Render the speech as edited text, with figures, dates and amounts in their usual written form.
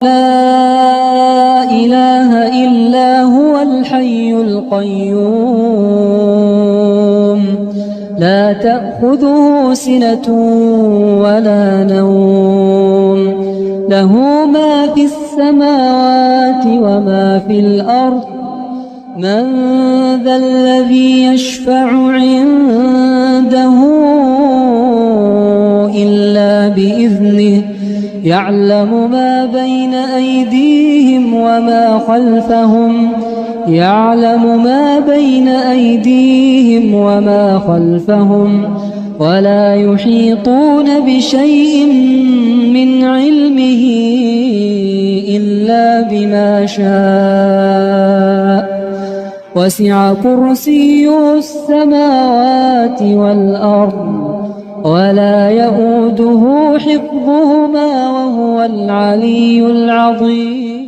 لا إله إلا هو الحي القيوم لا تأخذه سنة ولا نوم له ما في السماوات وما في الأرض من ذا الذي يشفع عنده إلا بإذنه يعلم ما بين أيديهم وما خلفهم ولا يحيطون بشيء من علمه إلا بما شاء وسع كرسيه السماوات والأرض ولا يؤوده حفظهما وهو العلي العظيم.